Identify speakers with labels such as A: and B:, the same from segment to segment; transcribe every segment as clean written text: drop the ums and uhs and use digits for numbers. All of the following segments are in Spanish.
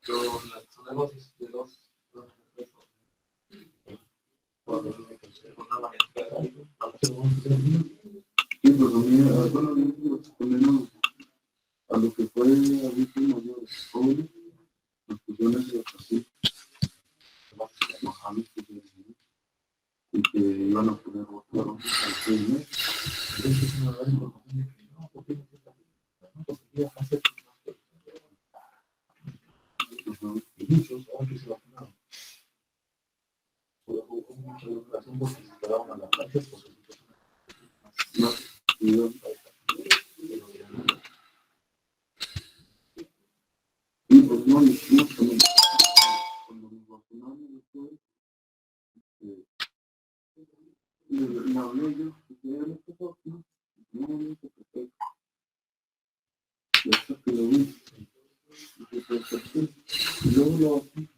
A: Sí, pues a mí, bueno, también a lo que fue adultos mayores, jóvenes, las cuestiones de así, trabajando, y que iban a poner otro al 6 meses. Entonces, me da la información de que no, porque no se está haciendo, porque ya hace y muchos ahora que se vacunaron. Hubo mucha educación porque se quedaron a la práctica, porque no, y pues no, también, cuando nos vacunamos después, me hablé yo, que ya no se vacunó, no se perfecto, ya hasta que lo vi, y se perfecto, y luego lo aquí,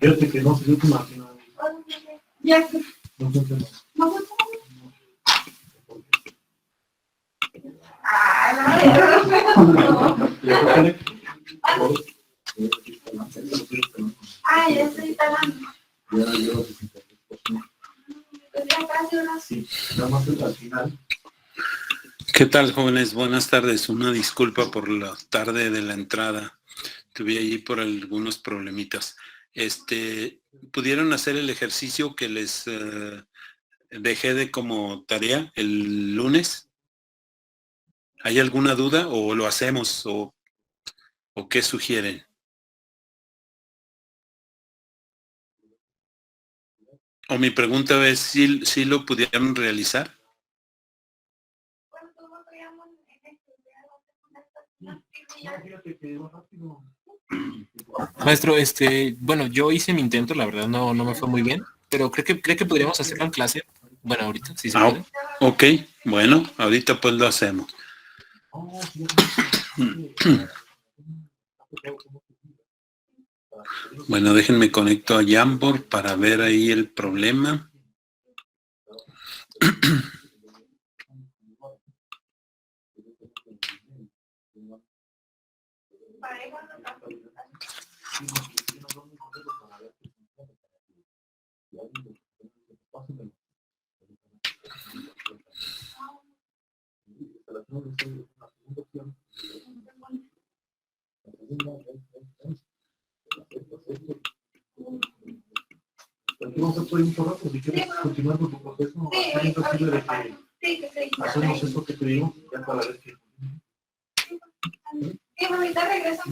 A: fíjate que no se dio tu máquina. Ya. No funcionó. No funcionó. Ah, ya estoy instalando. Ya llevo 63%. Pues ya casi ahora sí. Nada más al final.
B: ¿Qué tal, jóvenes? Buenas tardes. Una disculpa por la tarde de la entrada. Tuve allí por algunos problemitas. ¿Pudieron hacer el ejercicio que les dejé de como tarea el lunes? ¿Hay alguna duda o lo hacemos o qué sugieren? O mi pregunta es si lo pudieron realizar.
C: Maestro, bueno, yo hice mi intento, la verdad no me fue muy bien, pero cree que podríamos hacerlo en clase. Bueno, ahorita, si se puede.
B: Ok, bueno, ahorita pues lo hacemos. Bueno, déjenme conecto a Jamboard para ver ahí el problema.
A: Aquí vamos a hacer un rato, si quieres continuar con tu proceso, hacemos eso que te digo, ya para ver que...
D: Sí, ahorita regreso.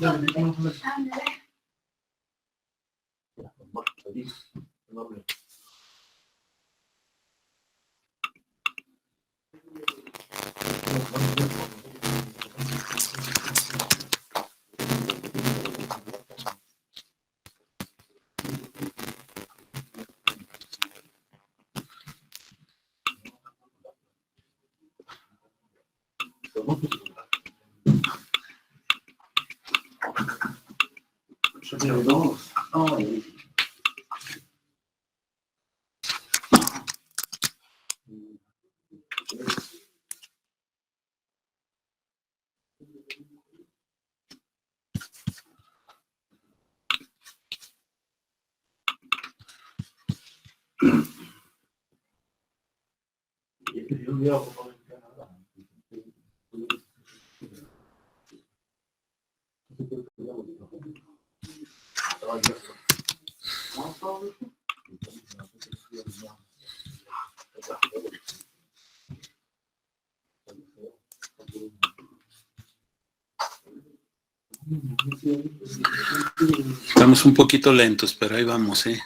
B: Estamos un poquito lentos, pero ahí vamos, ¿eh?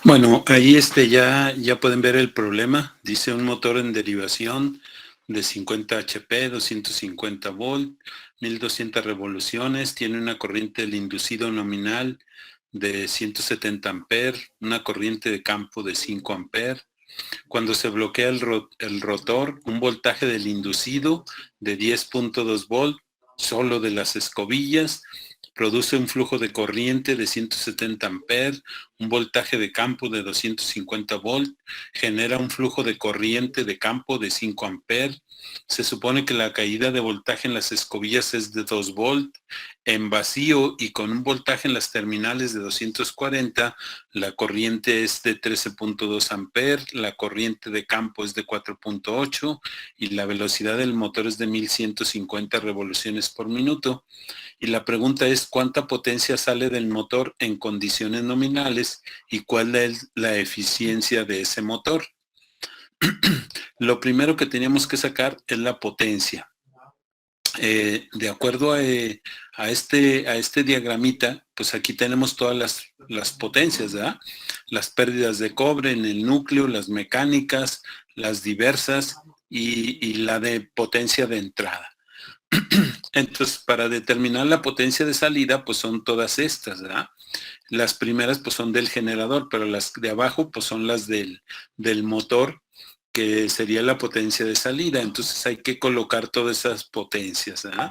B: Bueno, ahí ya pueden ver el problema. Dice un motor en derivación de 50 HP, 250 volt, 1200 revoluciones, tiene una corriente del inducido nominal de 170 amperes, una corriente de campo de 5 amperes. Cuando se bloquea el rotor, un voltaje del inducido de 10.2 volt, solo de las escobillas, produce un flujo de corriente de 170 amperes, un voltaje de campo de 250 volt, genera un flujo de corriente de campo de 5 amperes. Se supone que la caída de voltaje en las escobillas es de 2 volt. En vacío y con un voltaje en las terminales de 240, la corriente es de 13.2 amperes, la corriente de campo es de 4.8 y la velocidad del motor es de 1150 revoluciones por minuto. Y la pregunta es cuánta potencia sale del motor en condiciones nominales y cuál es la eficiencia de ese motor. Lo primero que teníamos que sacar es la potencia. De acuerdo a este diagramita, pues aquí tenemos todas las potencias, ¿verdad? Las pérdidas de cobre en el núcleo, las mecánicas, las diversas y la de potencia de entrada. Entonces, para determinar la potencia de salida, pues son todas estas, ¿verdad? Las primeras, pues son del generador, pero las de abajo, pues son las del motor, que sería la potencia de salida. Entonces hay que colocar todas esas potencias, ¿verdad?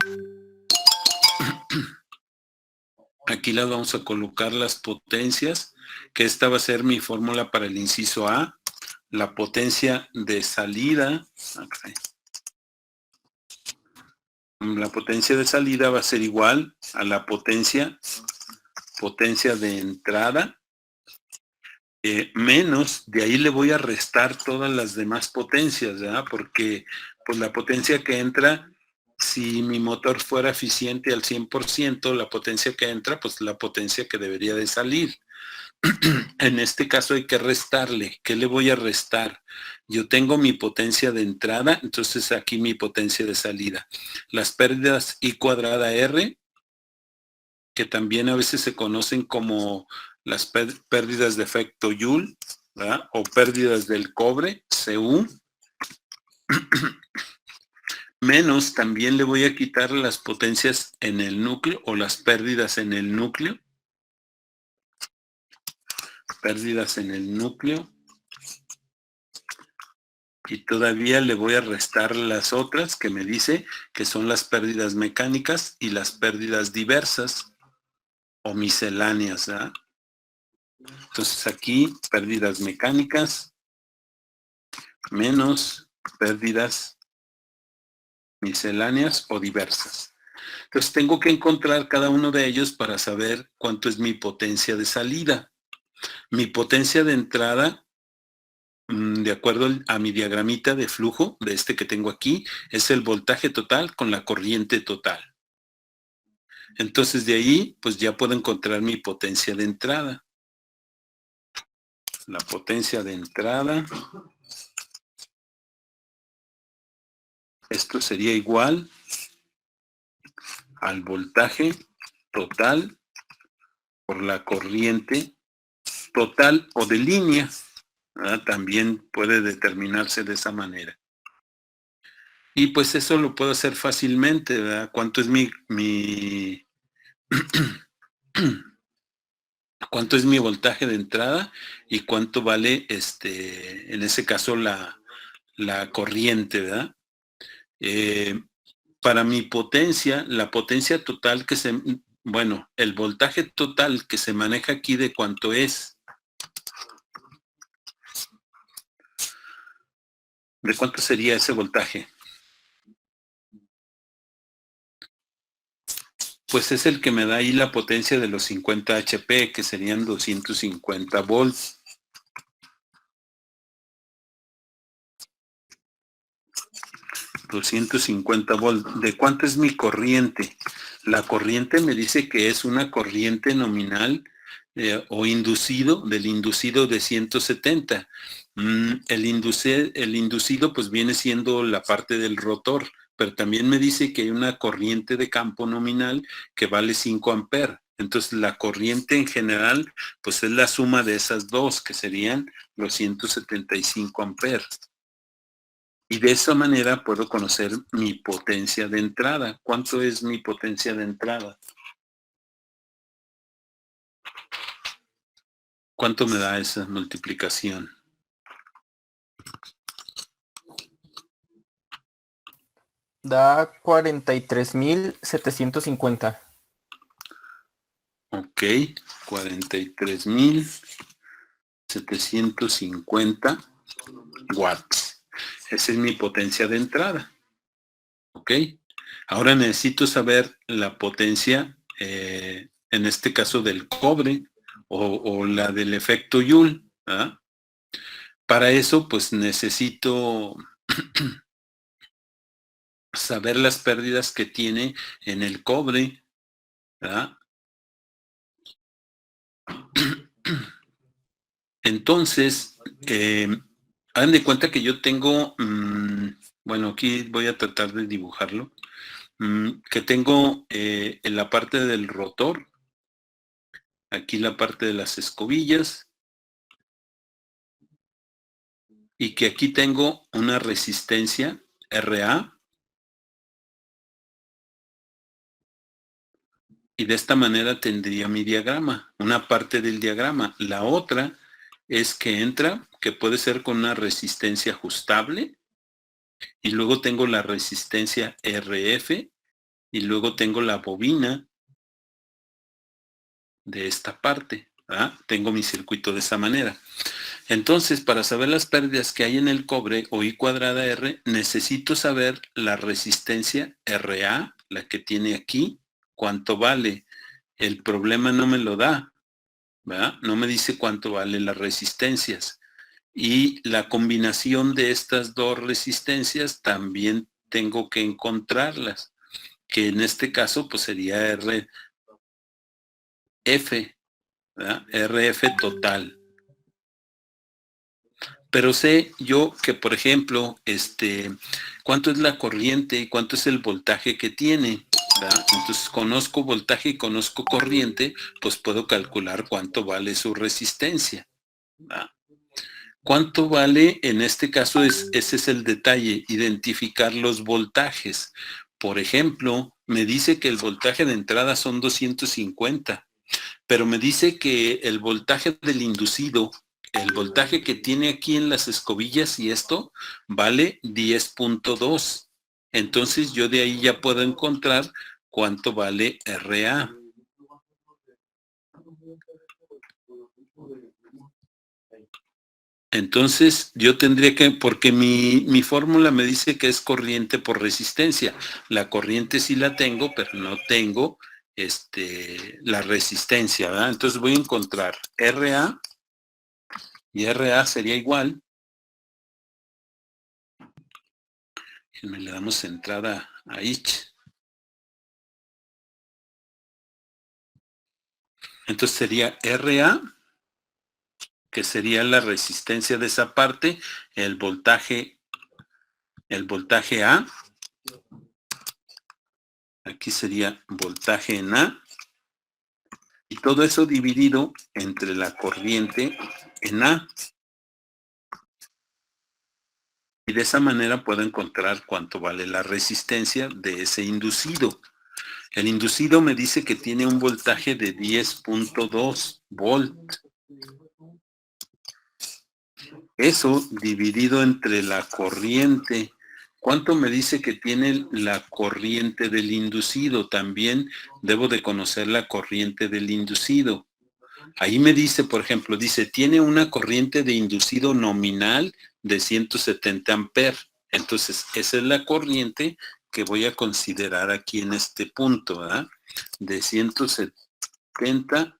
B: Aquí las vamos a colocar las potencias, que esta va a ser mi fórmula para el inciso A. La potencia de salida, okay. La potencia de salida va a ser igual a la potencia de entrada, menos, de ahí le voy a restar todas las demás potencias, ¿verdad? Porque pues la potencia que entra, si mi motor fuera eficiente al 100%, la potencia que entra, pues la potencia que debería de salir. En este caso hay que restarle. ¿Qué le voy a restar? Yo tengo mi potencia de entrada, entonces aquí mi potencia de salida. Las pérdidas I cuadrada R, que también a veces se conocen como las pérdidas de efecto Joule, ¿verdad? O pérdidas del cobre, Cu, menos también le voy a quitar las potencias en el núcleo o las pérdidas en el núcleo. Pérdidas en el núcleo. Y todavía le voy a restar las otras que me dice que son las pérdidas mecánicas y las pérdidas diversas o misceláneas, ¿verdad? Entonces aquí pérdidas mecánicas menos pérdidas misceláneas o diversas. Entonces tengo que encontrar cada uno de ellos para saber cuánto es mi potencia de salida. Mi potencia de entrada, de acuerdo a mi diagramita de flujo, de este que tengo aquí, es el voltaje total con la corriente total. Entonces de ahí, pues ya puedo encontrar mi potencia de entrada. La potencia de entrada. Esto sería igual al voltaje total por la corriente total o de línea, ¿verdad? También puede determinarse de esa manera. Y pues eso lo puedo hacer fácilmente, ¿verdad? ¿Cuánto es cuánto es mi voltaje de entrada y cuánto vale en ese caso la corriente, ¿verdad? Para mi potencia, la potencia total el voltaje total que se maneja aquí de cuánto es. ¿De cuánto sería ese voltaje? Pues es el que me da ahí la potencia de los 50 HP, que serían 250 volts. $250 volts. ¿De cuánto es mi corriente? La corriente me dice que es una corriente nominal o inducido, del inducido de 170. El inducido pues viene siendo la parte del rotor, pero también me dice que hay una corriente de campo nominal que vale 5 amperes. Entonces la corriente en general pues es la suma de esas dos, que serían los 175 amperes. Y de esa manera puedo conocer mi potencia de entrada. ¿Cuánto es mi potencia de entrada? ¿Cuánto me da esa multiplicación?
D: Da 43.750.
B: Ok, 43.750 watts. Esa es mi potencia de entrada. Ok. Ahora necesito saber la potencia, en este caso del cobre o la del efecto Joule. ¿Ah? Para eso, pues necesito saber las pérdidas que tiene en el cobre, ¿verdad? Entonces, hagan de cuenta que yo tengo, bueno, aquí voy a tratar de dibujarlo, que tengo en la parte del rotor, aquí la parte de las escobillas, y que aquí tengo una resistencia RA, y de esta manera tendría mi diagrama, una parte del diagrama. La otra es que entra, que puede ser con una resistencia ajustable, y luego tengo la resistencia RF, y luego tengo la bobina de esta parte, ¿verdad? Tengo mi circuito de esa manera. Entonces, para saber las pérdidas que hay en el cobre o I cuadrada R, necesito saber la resistencia RA, la que tiene aquí, cuánto vale. El problema no me lo da, ¿verdad? No me dice cuánto vale las resistencias. Y la combinación de estas dos resistencias también tengo que encontrarlas, que en este caso pues sería RF, ¿verdad? RF total. Pero sé yo que, por ejemplo, cuánto es la corriente y cuánto es el voltaje que tiene, ¿verdad? Entonces conozco voltaje y conozco corriente, pues puedo calcular cuánto vale su resistencia, ¿verdad? ¿Cuánto vale? En este caso ese es el detalle, identificar los voltajes. Por ejemplo, me dice que el voltaje de entrada son 250, pero me dice que el voltaje del inducido, el voltaje que tiene aquí en las escobillas y esto, vale 10.2. Entonces yo de ahí ya puedo encontrar cuánto vale RA. Entonces yo tendría que, porque mi fórmula me dice que es corriente por resistencia. La corriente sí la tengo, pero no tengo la resistencia, ¿verdad? Entonces voy a encontrar RA y RA sería igual. Y le damos entrada a each. Entonces sería RA, que sería la resistencia de esa parte, el voltaje A. Aquí sería voltaje en A. Y todo eso dividido entre la corriente en A. Y de esa manera puedo encontrar cuánto vale la resistencia de ese inducido. El inducido me dice que tiene un voltaje de 10.2 volt. Eso dividido entre la corriente. ¿Cuánto me dice que tiene la corriente del inducido? También debo de conocer la corriente del inducido. Ahí me dice, por ejemplo, dice, tiene una corriente de inducido nominal de 170 amperes. Entonces, esa es la corriente que voy a considerar aquí en este punto, ¿verdad? De 170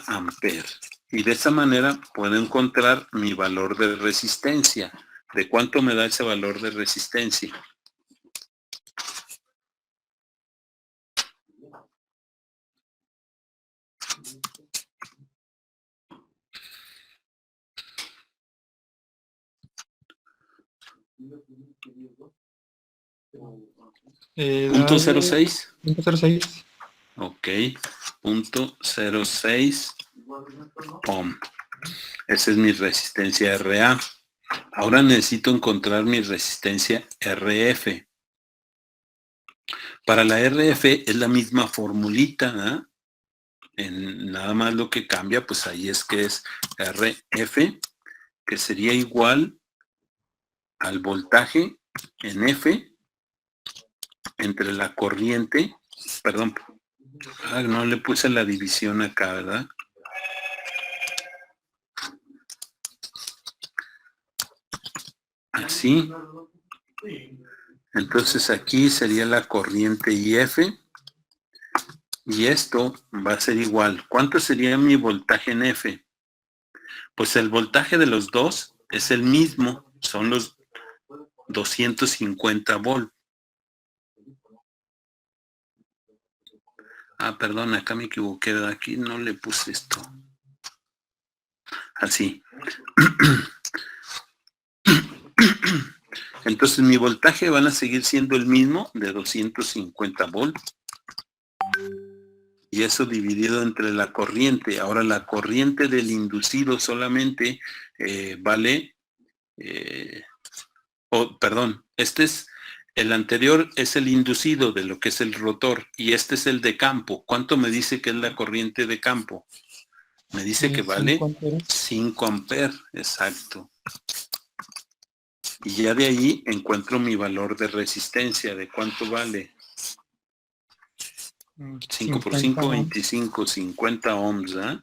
B: amperes. Y de esa manera puedo encontrar mi valor de resistencia. ¿De cuánto me da ese valor de resistencia? ¿Punto 06?
D: Punto 06.
B: Ok, punto 06 ohm. Esa es mi resistencia RA. Ahora necesito encontrar mi resistencia RF. Para la RF es la misma formulita, ¿eh? Nada más lo que cambia, pues ahí es que es RF, que sería igual al voltaje en F entre la corriente, perdón, no le puse la división acá, ¿verdad? Así. Entonces aquí sería la corriente IF y esto va a ser igual. ¿Cuánto sería mi voltaje en F? Pues el voltaje de los dos es el mismo, son los 250 volt. Ah, perdón, acá me equivoqué, ¿verdad? Aquí no le puse esto. Así. Entonces mi voltaje van a seguir siendo el mismo de 250 volts. Y eso dividido entre la corriente. Ahora la corriente del inducido solamente vale, perdón, el anterior es el inducido de lo que es el rotor y este es el de campo. ¿Cuánto me dice que es la corriente de campo? Me dice que vale 5 amperes, exacto. Y ya de ahí encuentro mi valor de resistencia, de cuánto vale. 5 por 5, 25, 50 ohms, ¿eh?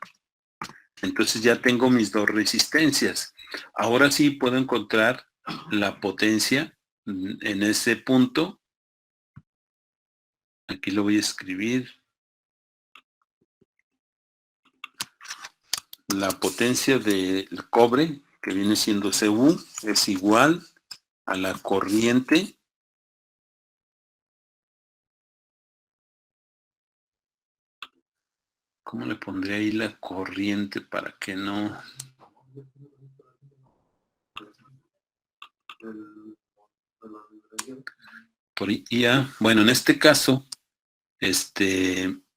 B: Entonces ya tengo mis dos resistencias. Ahora sí puedo encontrar la potencia en ese punto. Aquí lo voy a escribir. La potencia del cobre, que viene siendo Cu, es igual a la corriente ¿Cómo le pondré ahí la corriente para que no? Por IA. Bueno, en este caso,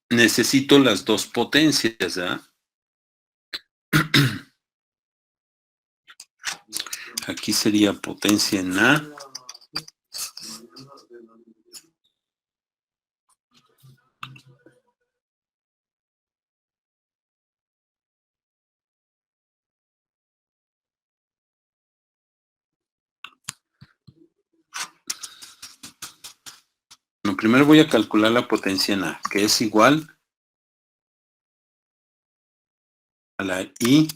B: necesito las dos potencias, ¿verdad? Aquí sería potencia en A. Bueno, primero voy a calcular la potencia en A, que es igual a la I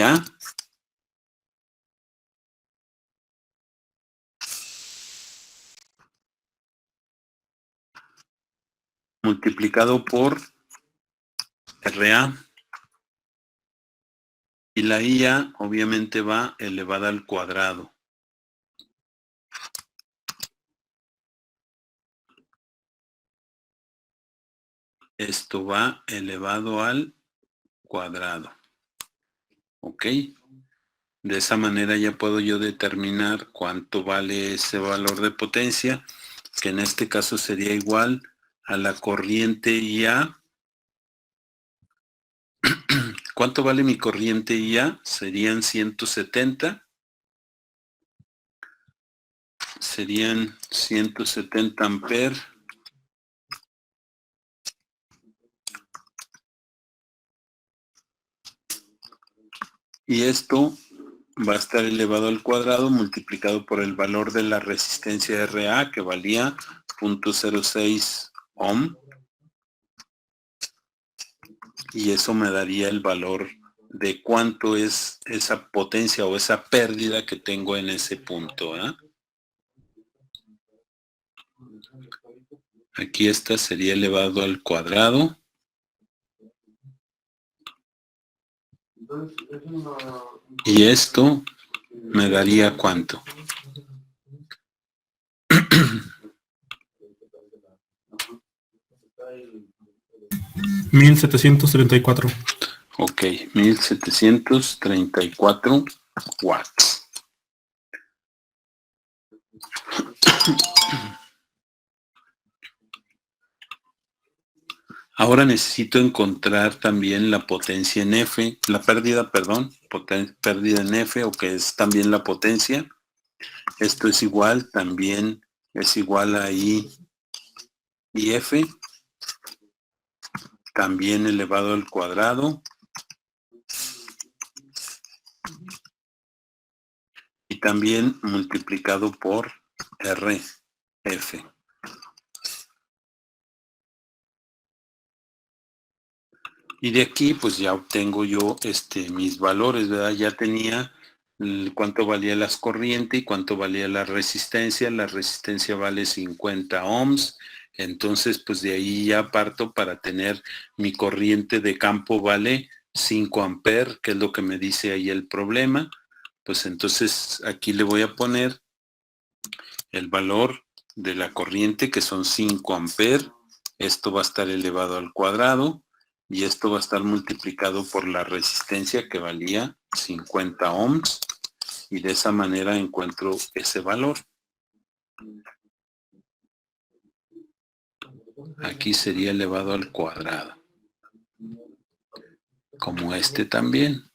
B: A multiplicado por RA. Y la IA obviamente va elevada al cuadrado. Esto va elevado al cuadrado. ¿Ok? De esa manera ya puedo yo determinar cuánto vale ese valor de potencia, que en este caso sería igual a la corriente IA. ¿Cuánto vale mi corriente IA? Serían 170. Serían 170 amperes. Y esto va a estar elevado al cuadrado multiplicado por el valor de la resistencia RA, que valía 0.06 ohm. Y eso me daría el valor de cuánto es esa potencia o esa pérdida que tengo en ese punto, ¿eh? Aquí esta sería elevado al cuadrado. Y esto me daría ¿cuánto?
E: $1,734.
B: Ok, 1734 watts. Ahora necesito encontrar también la potencia en F, la pérdida, perdón, pérdida en F, o que es también la potencia. Esto es igual, también es igual a I y F, también elevado al cuadrado. Y también multiplicado por RF. Y de aquí pues ya obtengo yo mis valores, ¿verdad? Ya tenía cuánto valía las corrientes y cuánto valía la resistencia. La resistencia vale 50 ohms. Entonces pues de ahí ya parto para tener mi corriente de campo vale 5 amperes, que es lo que me dice ahí el problema. Pues entonces aquí le voy a poner el valor de la corriente, que son 5 amperes. Esto va a estar elevado al cuadrado y esto va a estar multiplicado por la resistencia, que valía 50 ohms, y de esa manera encuentro ese valor. Aquí sería elevado al cuadrado, como este también.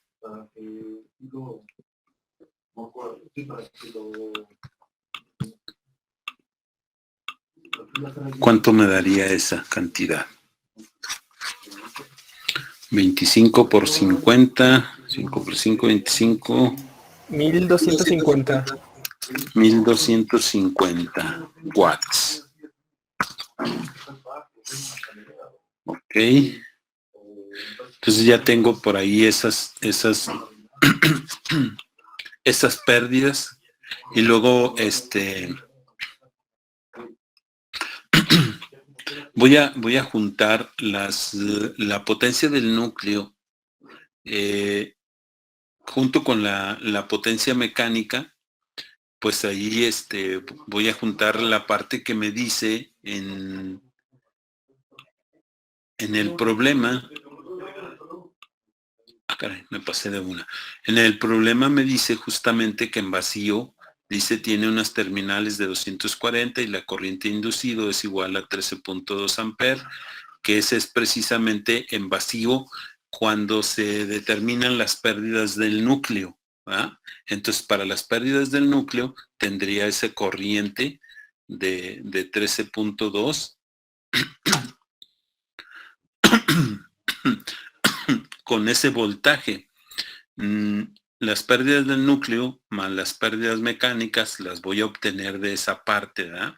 B: ¿Cuánto me daría esa cantidad? 25 por 50, 5 por 5, 25.
D: 1250.
B: 1250 watts. Ok. Entonces ya tengo por ahí esas esas pérdidas. Y luego voy a juntar la potencia del núcleo junto con la potencia mecánica. Pues ahí voy a juntar la parte que me dice En el problema, caray, me pasé de una. En el problema me dice justamente que en vacío, dice tiene unas terminales de 240 y la corriente inducido es igual a 13.2 amperes, que ese es precisamente en vacío cuando se determinan las pérdidas del núcleo, ¿verdad? Entonces, para las pérdidas del núcleo tendría ese corriente de 13.2 con ese voltaje. Las pérdidas del núcleo más las pérdidas mecánicas las voy a obtener de esa parte, ¿verdad?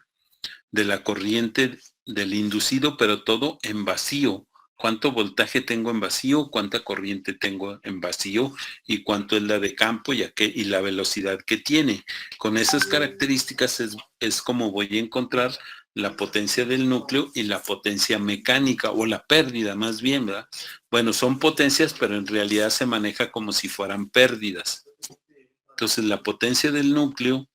B: De la corriente del inducido, pero todo en vacío. ¿Cuánto voltaje tengo en vacío? ¿Cuánta corriente tengo en vacío? ¿Y cuánto es la de campo y la velocidad que tiene? Con esas características es como voy a encontrar la potencia del núcleo y la potencia mecánica, o la pérdida más bien, ¿verdad? Bueno, son potencias, pero en realidad se maneja como si fueran pérdidas. Entonces, la potencia del núcleo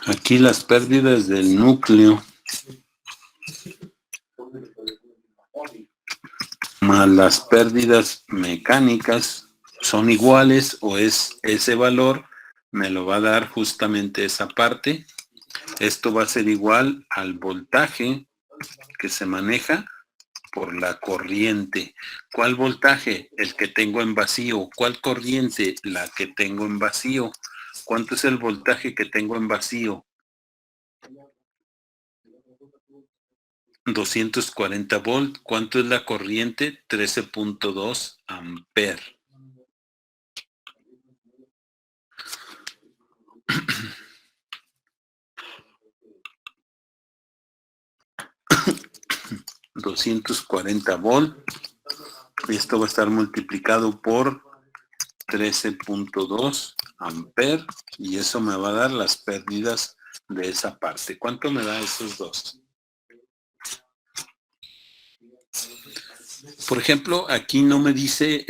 B: aquí las pérdidas del núcleo más las pérdidas mecánicas son iguales, o es ese valor, me lo va a dar justamente esa parte. Esto va a ser igual al voltaje que se maneja por la corriente. ¿Cuál voltaje? El que tengo en vacío. ¿Cuál corriente? La que tengo en vacío. ¿Cuánto es el voltaje que tengo en vacío? 240 volt. ¿Cuánto es la corriente? 13.2 amperes. $240 volt. Y esto va a estar multiplicado por 13.2 amperes. Y eso me va a dar las pérdidas de esa parte. ¿Cuánto me da esos dos? Por ejemplo, aquí no me dice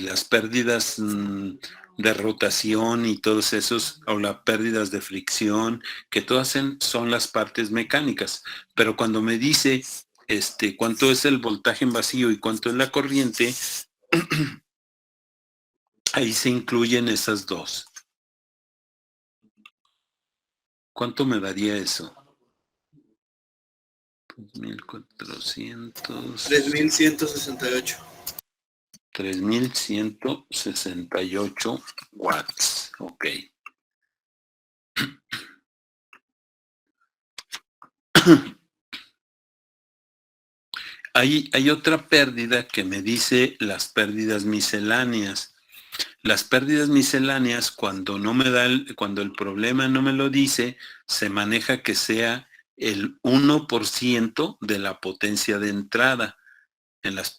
B: las pérdidas de rotación y todos esos, o las pérdidas de fricción, que todas son las partes mecánicas. Pero cuando me dice cuánto es el voltaje en vacío y cuánto es la corriente, ahí se incluyen esas dos. ¿Cuánto me daría eso? 1400.
E: 3168.
B: 3168 watts. Ok. Hay otra pérdida que me dice las pérdidas misceláneas. Las pérdidas misceláneas, cuando no me da cuando el problema no me lo dice, se maneja que sea el 1% de la potencia de entrada en las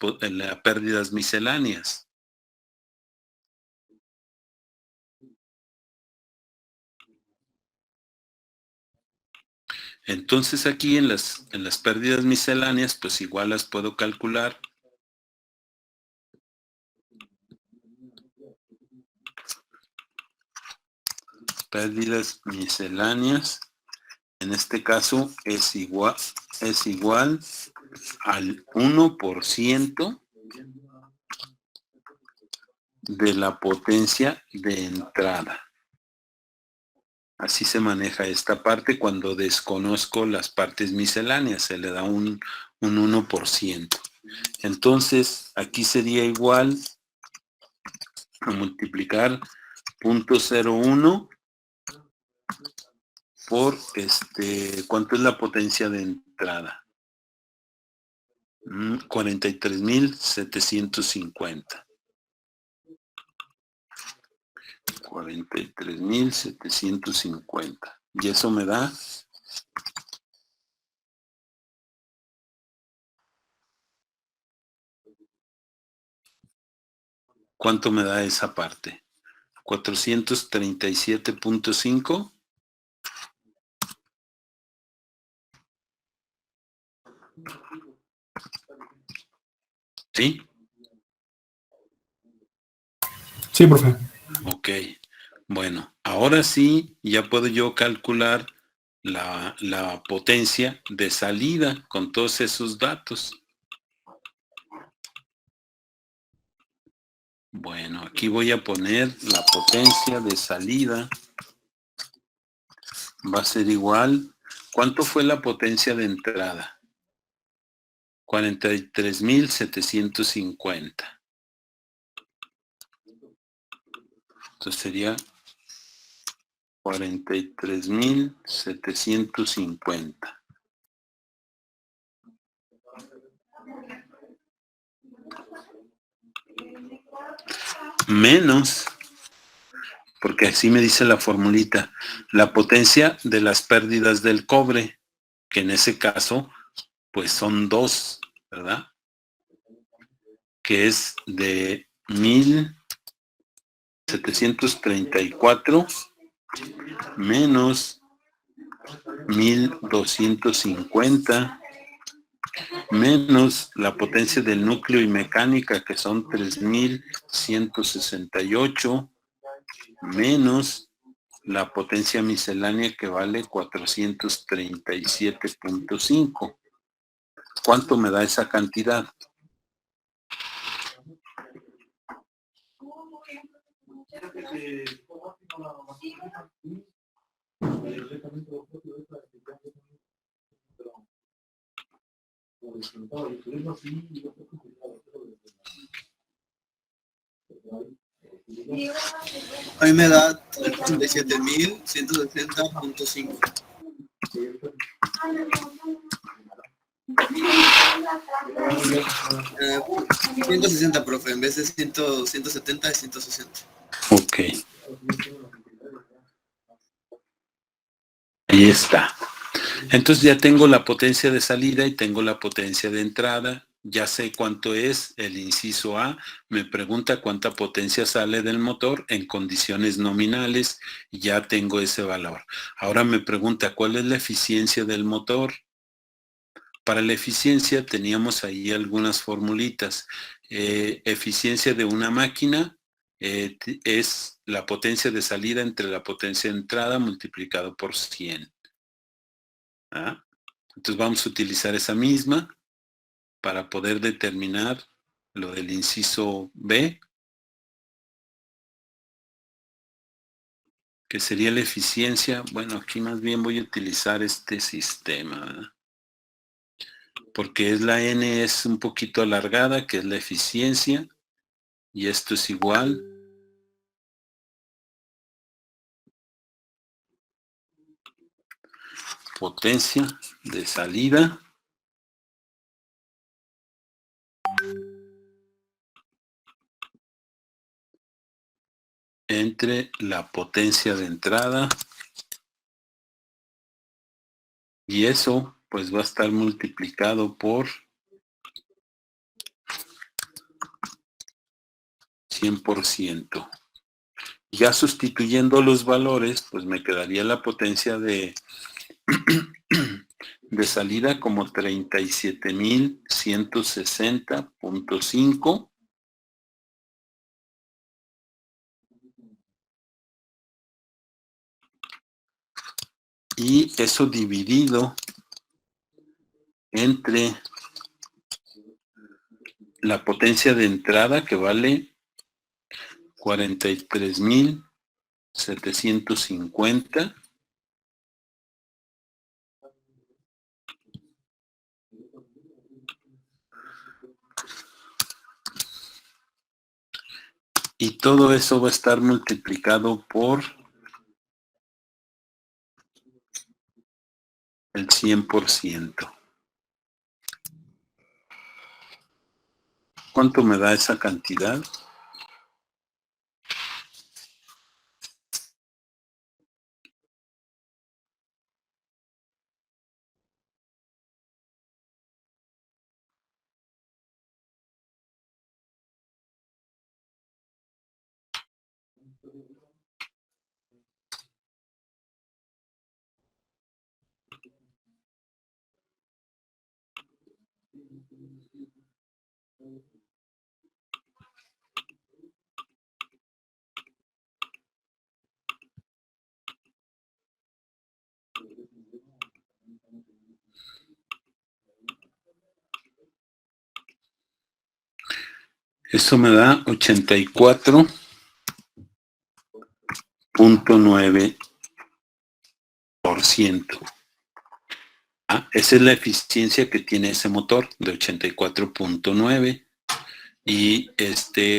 B: pérdidas misceláneas. Entonces aquí en las pérdidas misceláneas, pues igual las puedo calcular. Pérdidas misceláneas, en este caso es igual al 1% de la potencia de entrada. Así se maneja esta parte cuando desconozco las partes misceláneas, se le da un 1%. Entonces, aquí sería igual a multiplicar 0.01 por ¿cuánto es la potencia de entrada? 43.750. 43.750. Y eso me da ¿Cuánto me da esa parte? 437.5. ¿Sí?
D: Sí, profe.
B: Ok. Bueno, ahora sí ya puedo yo calcular la potencia de salida con todos esos datos. Bueno, aquí voy a poner la potencia de salida. Va a ser igual. ¿Cuánto fue la potencia de entrada? 43.750. Entonces sería 43.750. Menos, porque así me dice la formulita, la potencia de las pérdidas del cobre, que en ese caso, pues son 2, ¿verdad? Que es de 1.734 menos 1.250 menos la potencia del núcleo y mecánica, que son 3.168 menos la potencia miscelánea, que vale 437.5. ¿Cuánto me da esa cantidad?
E: A mí me da 37.160.5. 160, profe, en vez de 170 es 160.
B: Ok. Ahí está. Entonces ya tengo la potencia de salida y tengo la potencia de entrada. Ya sé cuánto es el inciso A. Me pregunta cuánta potencia sale del motor en condiciones nominales. Ya tengo ese valor. Ahora me pregunta cuál es la eficiencia del motor. Para la eficiencia teníamos ahí algunas formulitas. Eficiencia de una máquina es la potencia de salida entre la potencia de entrada multiplicado por 100. ¿Ah? Entonces vamos a utilizar esa misma para poder determinar lo del inciso B, que sería la eficiencia. Bueno, aquí más bien voy a utilizar este sistema, ¿verdad? Porque es la N es un poquito alargada, que es la eficiencia, y esto es igual potencia de salida entre la potencia de entrada, y eso pues va a estar multiplicado por 100%. Ya sustituyendo los valores, pues me quedaría la potencia de salida como 37.160.5 y eso dividido entre la potencia de entrada, que vale 43.750 y todo eso va a estar multiplicado por el 100%. ¿Cuánto me da esa cantidad? Eso me da 84.9%. Esa es la eficiencia que tiene ese motor de 84.9 y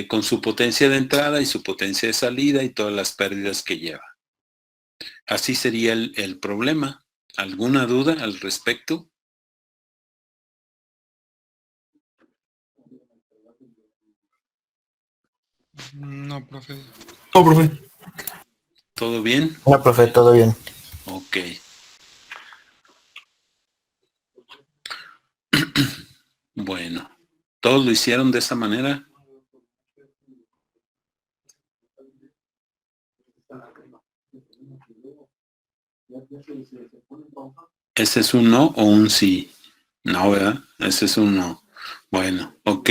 B: con su potencia de entrada y su potencia de salida y todas las pérdidas que lleva. Así sería el problema. ¿Alguna duda al respecto?
F: No, profe.
D: No, profe.
B: ¿Todo bien?
G: No, profe, todo bien.
B: Ok. Bueno, ¿todos lo hicieron de esa manera? ¿Ese es un no o un sí? No, ¿verdad? Ese es un no. Bueno, ok.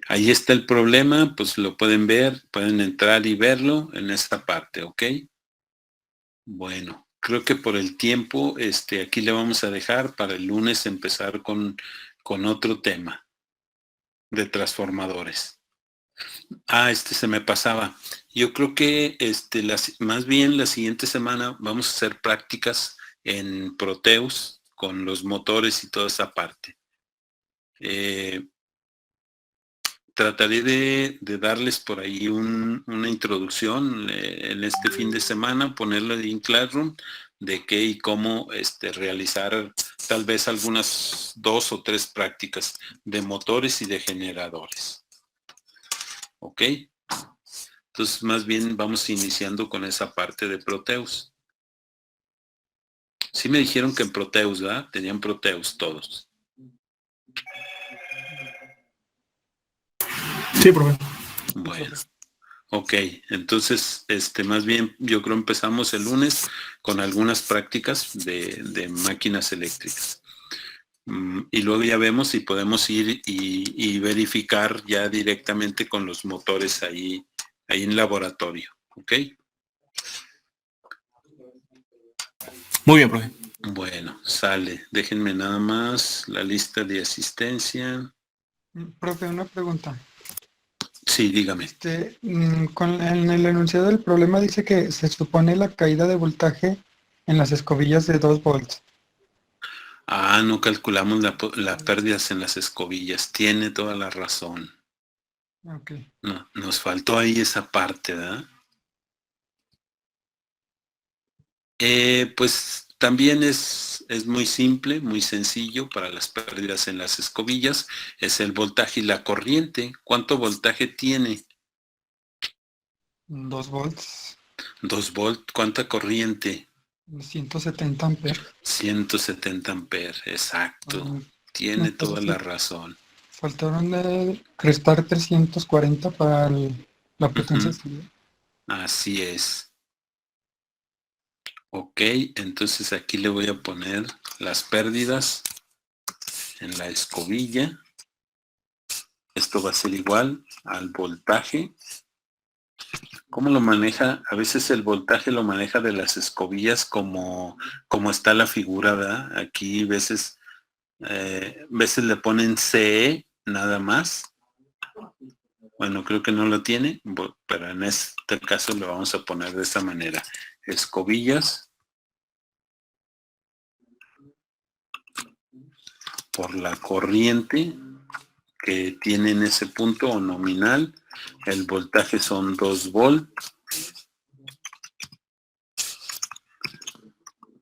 B: Ahí está el problema, pues lo pueden ver, pueden entrar y verlo en esta parte, ¿ok? Bueno, creo que por el tiempo, aquí le vamos a dejar para el lunes empezar con otro tema de transformadores. Se me pasaba. Yo creo que más bien la siguiente semana vamos a hacer prácticas en Proteus con los motores y toda esa parte. Trataré de darles por ahí una introducción en este fin de semana, ponerlo en Classroom, de qué y cómo realizar tal vez algunas 2 o 3 prácticas de motores y de generadores. ¿Ok? Entonces, más bien vamos iniciando con esa parte de Proteus. Sí me dijeron que en Proteus, ¿verdad? Tenían Proteus todos.
D: Sí, profe.
B: Bueno. Ok, entonces, más bien yo creo empezamos el lunes con algunas prácticas de máquinas eléctricas. Y luego ya vemos si podemos ir y verificar ya directamente con los motores ahí en laboratorio. ¿Ok?
C: Muy bien, profe.
B: Bueno, sale. Déjenme nada más la lista de asistencia.
F: Profe, una pregunta.
B: Sí, dígame.
F: En el enunciado del problema dice que se supone la caída de voltaje en las escobillas de 2 volts.
B: No calculamos las pérdidas en las escobillas. Tiene toda la razón.
F: Ok.
B: No, nos faltó ahí esa parte, ¿verdad? Pues también es muy simple, muy sencillo para las pérdidas en las escobillas. Es el voltaje y la corriente. ¿Cuánto voltaje tiene?
F: 2 volts,
B: 2 volt. ¿Cuánta corriente?
F: 170 amperes.
B: 170 amperes, exacto.
F: Me
B: Tiene toda la
F: parece.
B: razón.
F: Faltaron restar 340 para la potencia
B: Ujú,
F: salida.
B: así es. Ok, entonces aquí le voy a poner las pérdidas en la escobilla. Esto va a ser igual al voltaje. ¿Cómo lo maneja? A veces el voltaje lo maneja de las escobillas como está la figura, ¿verdad? Aquí veces le ponen CE nada más. Bueno, creo que no lo tiene, pero en este caso lo vamos a poner de esta manera. Escobillas por la corriente que tiene en ese punto o nominal. El voltaje son 2 volts.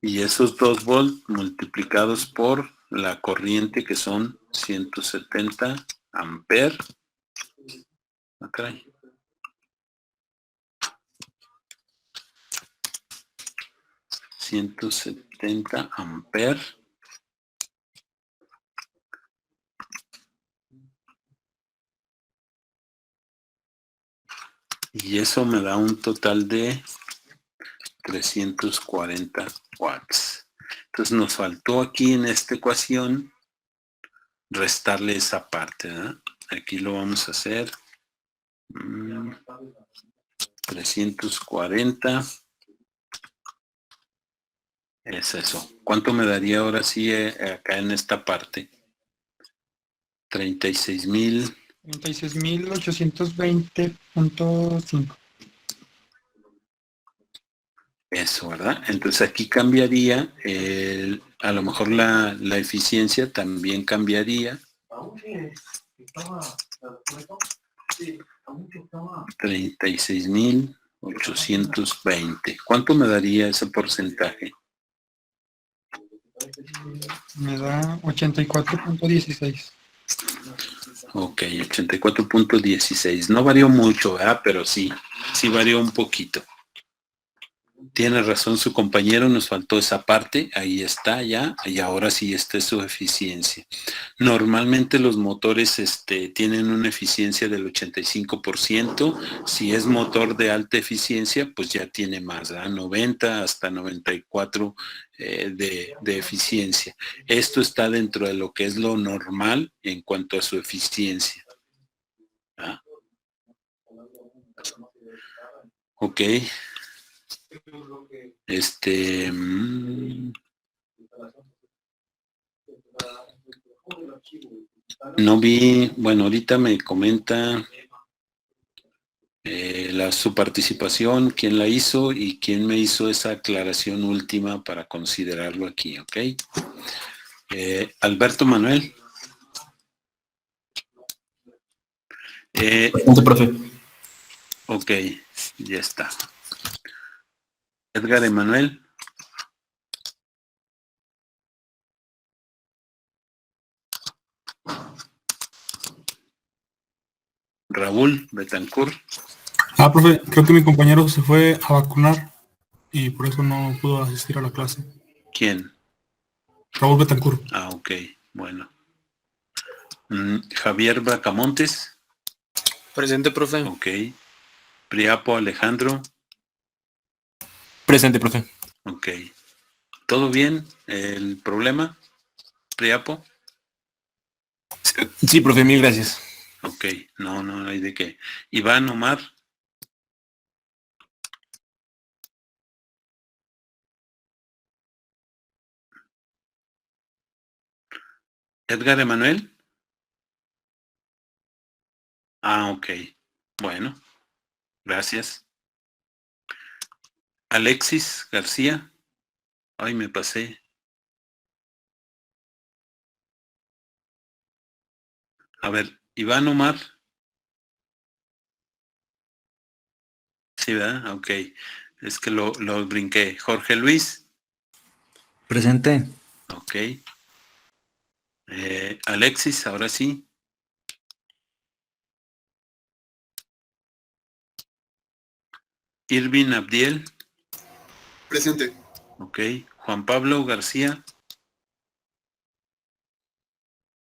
B: Y esos 2 volts multiplicados por la corriente que son 170 amperes. Acá. 170 amperes. Y eso me da un total de 340 watts. Entonces nos faltó aquí en esta ecuación restarle esa parte, ¿verdad? Aquí lo vamos a hacer. 340 es eso. ¿Cuánto me daría ahora sí acá en esta parte? 36,000.
F: 36.820.5.
B: Eso, ¿verdad? Entonces aquí cambiaría, a lo mejor la eficiencia también cambiaría. 36,820. ¿Cuánto me daría ese porcentaje?
F: Me da 84.16.
B: Ok, 84.16. No varió mucho, ¿verdad? Pero sí varió un poquito. Tiene razón su compañero, nos faltó esa parte, ahí está ya, y ahora sí esta es su eficiencia. Normalmente los motores tienen una eficiencia del 85%, si es motor de alta eficiencia, pues ya tiene más, ¿verdad? 90 hasta 94 de eficiencia. Esto está dentro de lo que es lo normal en cuanto a su eficiencia. ¿Ah? Ok. No vi, bueno, ahorita me comenta su participación, quién la hizo y quién me hizo esa aclaración última para considerarlo aquí, ¿ok? Alberto Manuel.
C: Presente, profe.
B: Ok, ya está. Edgar Emanuel. Raúl Betancourt.
D: Profe, creo que mi compañero se fue a vacunar y por eso no pudo asistir a la clase.
B: ¿Quién?
D: Raúl Betancourt.
B: Ok, bueno. Javier Bracamontes.
C: Presente, profe.
B: Ok. Priapo Alejandro.
C: Presente, profe.
B: Ok. ¿Todo bien? ¿El problema, Priapo?
C: Sí, profe, mil gracias.
B: Ok, no hay de qué. Iván Omar. Edgar Emanuel. Ok. Bueno, gracias. Alexis García. Ay, me pasé. A ver, Iván Omar. Sí, ¿verdad? Ok. Es que lo brinqué. Jorge Luis.
G: Presente.
B: Ok. Alexis, ahora sí. Irvin Abdiel.
E: Presente.
B: Ok. Juan Pablo García.